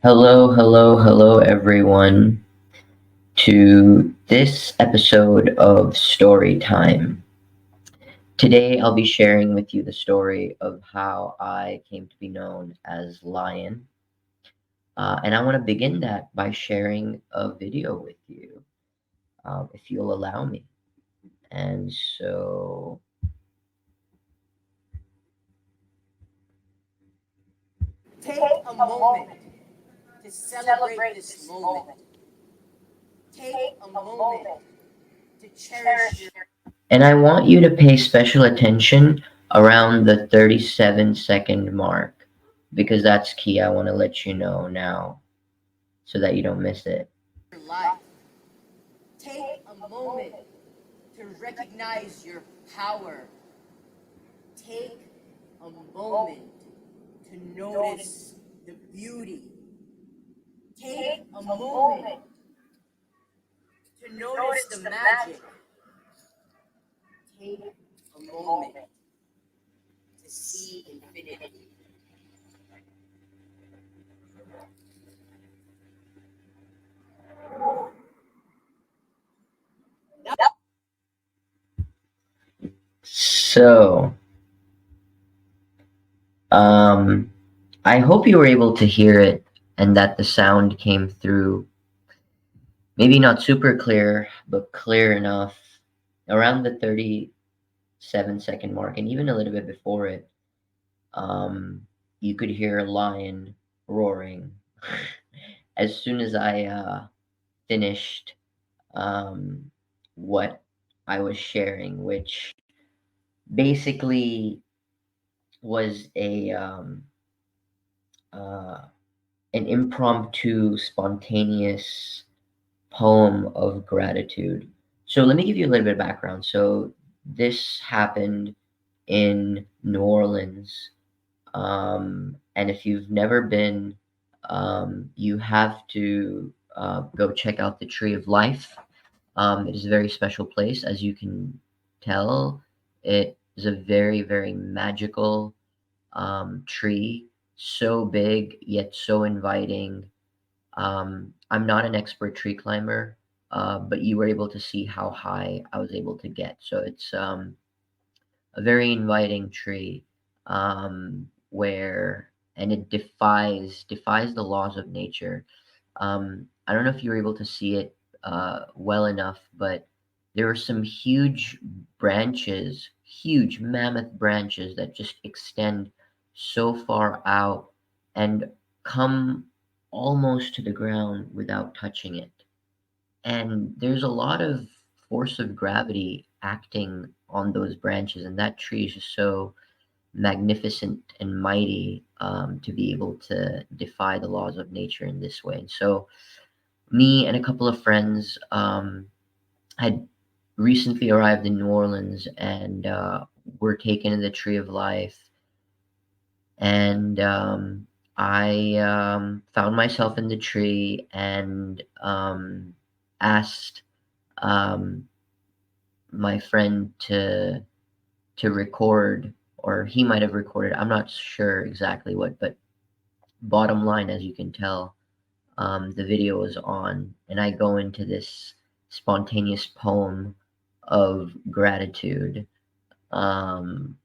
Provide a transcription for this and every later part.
Hello, hello, hello, everyone, to this episode of Story Time. Today, I'll be sharing with you the story of how I came to be known as Lion. And I want to begin that by sharing a video with you, if you'll allow me. And so, Take a moment to celebrate this moment. Take a moment to cherish your. and I want you to pay special attention around the 37-second mark because that's key. I want to let you know now so that you don't miss it. Life. Take a moment to recognize your power. Take a moment to notice the beauty. Take a moment to notice the magic. Take a moment to see infinity. So, um, I hope you were able to hear it and that the sound came through. Maybe not super clear, but clear enough around the 37-second mark and even a little bit before it. You could hear a lion roaring. As soon as I finished um, what I was sharing, which basically was uh, an impromptu, spontaneous poem of gratitude. So let me give you a little bit of background. So this happened in New Orleans, and if you've never been, you have to go check out the Tree of Life. It is a very special place, as you can tell. It is a very, very magical tree, so big yet so inviting. I'm not an expert tree climber, but you were able to see how high I was able to get. So it's a very inviting tree, where and it defies the laws of nature. I don't know if you were able to see it well enough, but there were some huge branches, huge mammoth branches that just extend so far out and come almost to the ground without touching it. And there's a lot of force of gravity acting on those branches, and that tree is just so magnificent and mighty, to be able to defy the laws of nature in this way. And so, me and a couple of friends had recently arrived in New Orleans and were taken to the Tree of Life. And I found myself in the tree and asked um, my friend to record, or he might have recorded. I'm not sure exactly what, but bottom line, as you can tell, the video was on, and I go into this spontaneous poem of gratitude. Um,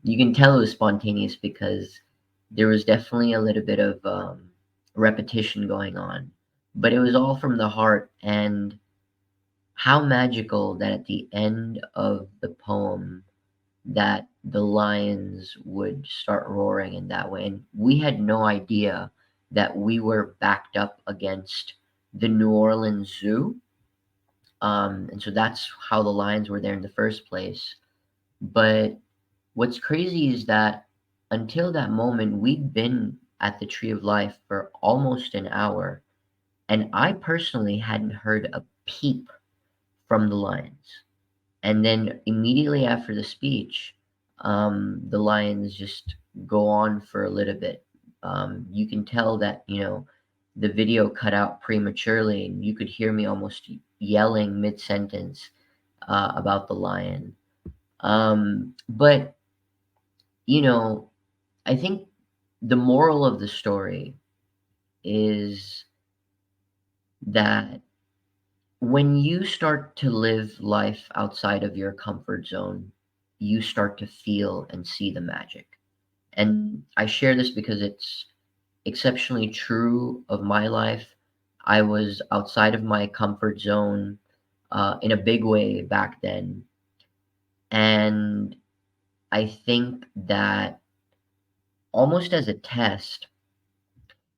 you can tell it was spontaneous because there was definitely a little bit of repetition going on, but it was all from the heart. And how magical that at the end of the poem that the lions would start roaring in that way. And we had no idea that we were backed up against the New Orleans Zoo. And so that's how the lions were there in the first place. But what's crazy is that until that moment, we'd been at the Tree of Life for almost an hour, and I personally hadn't heard a peep from the lions. And then immediately after the speech, the lions just go on for a little bit. You can tell that, the video cut out prematurely, and you could hear me almost yelling mid sentence about the lion. But, you know, I think the moral of the story is that when you start to live life outside of your comfort zone, you start to feel and see the magic. And I share this because it's exceptionally true of my life. I was outside of my comfort zone in a big way back then. And I think that almost as a test,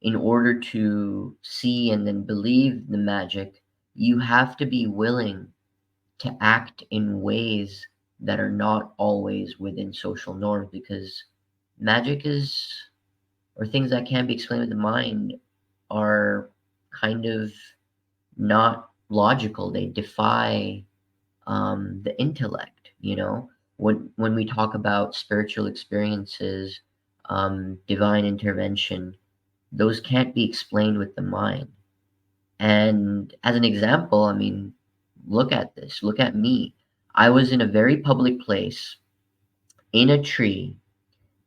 in order to see and then believe the magic, you have to be willing to act in ways that are not always within social norms, because magic is, or things that can't be explained with the mind, are kind of not logical. They defy the intellect. When we talk about spiritual experiences, divine intervention, those can't be explained with the mind. And as an example, I mean, look at this. Look at me. I was in a very public place, in a tree,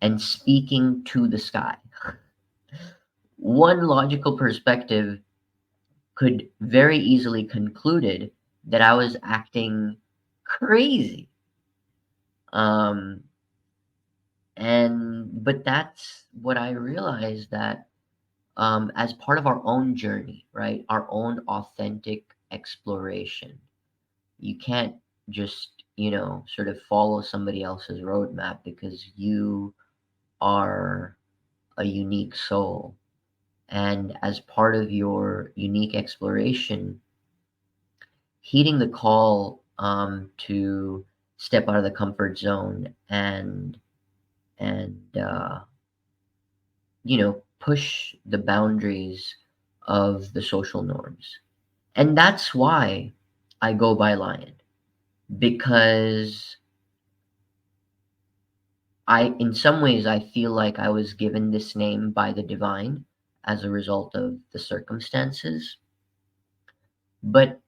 and speaking to the sky. One logical perspective could very easily concluded that I was acting crazy. Um, but that's what I realized, that as part of our own journey, right? Our own authentic exploration. You can't just, sort of follow somebody else's roadmap, because you are a unique soul. And as part of your unique exploration, heeding the call to step out of the comfort zone and push the boundaries of the social norms. And that's why I go by Lion, because in some ways, I feel like I was given this name by the divine as a result of the circumstances. But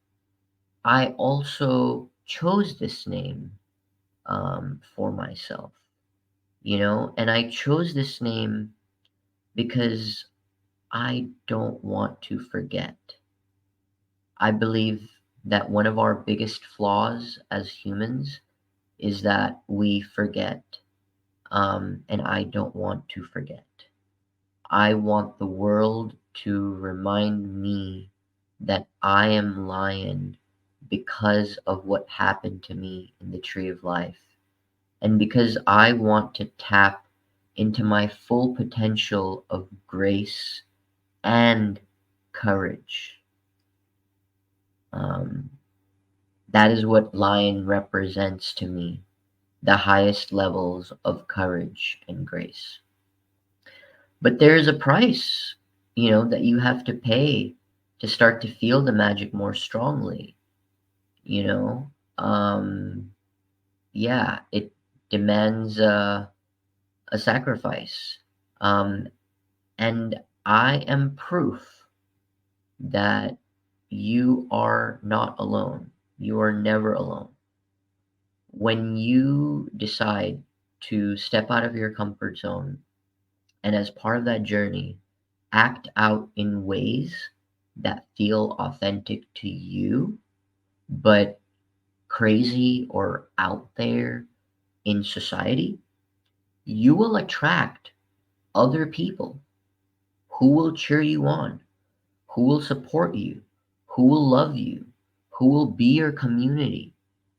I also chose this name for myself, and I chose this name because I don't want to forget. I believe that one of our biggest flaws as humans is that we forget, and I don't want to forget. I want the world to remind me that I am Lion because of what happened to me in the Tree of Life, and because I want to tap into my full potential of grace and courage. Um, that is what Lion represents to me, the highest levels of courage and grace. But there's a price, that you have to pay to start to feel the magic more strongly, you know. Yeah, it demands a sacrifice. Um, and I am proof that you are not alone. You are never alone. When you decide to step out of your comfort zone, and as part of that journey, act out in ways that feel authentic to you, but crazy or out there in society, you will attract other people who will cheer you on, who will support you, who will love you, who will be your community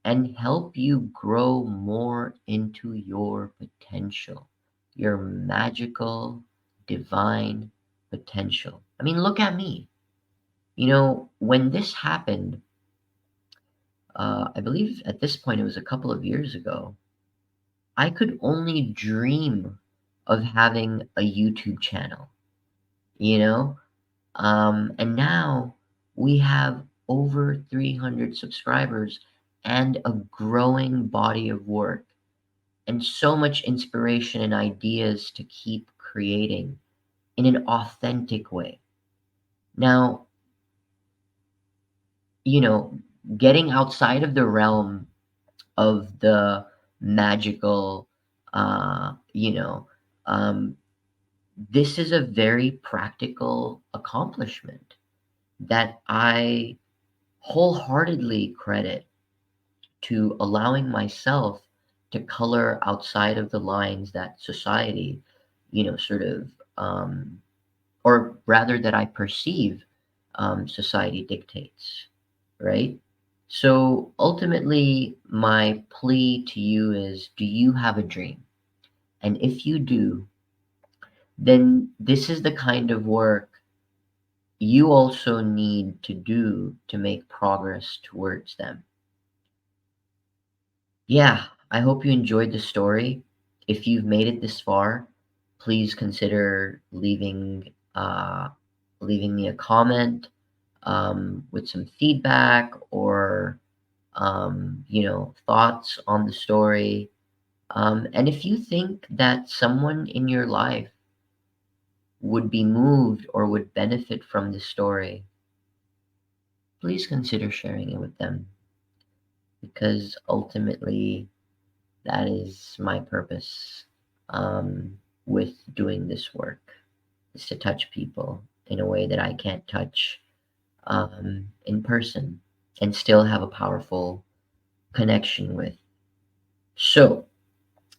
and help you grow more into your potential, your magical, divine potential. I mean, look at me. When this happened, I believe at this point it was a couple of years ago, I could only dream of having a YouTube channel, you know? And now we have over 300 subscribers and a growing body of work, and so much inspiration and ideas to keep creating in an authentic way. Now, you know, getting outside of the realm of the magical, uh, you know, um, this is a very practical accomplishment that I wholeheartedly credit to allowing myself to color outside of the lines that society, sort of, or rather that I perceive society dictates, right? So ultimately, my plea to you is, do you have a dream? And if you do, then this is the kind of work you also need to do to make progress towards them. Yeah, I hope you enjoyed the story. If you've made it this far, please consider leaving me a comment with some feedback or thoughts on the story. And if you think that someone in your life would be moved or would benefit from this story, please consider sharing it with them because ultimately that is my purpose um, with doing this work is to touch people in a way that I can't touch in person and still have a powerful connection with. So,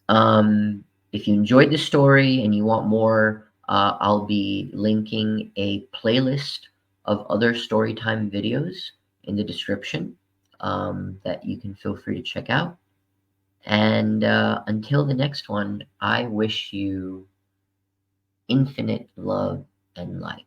um, if you enjoyed the story and you want more, I'll be linking a playlist of other storytime videos in the description that you can feel free to check out. And until the next one, I wish you infinite love and light.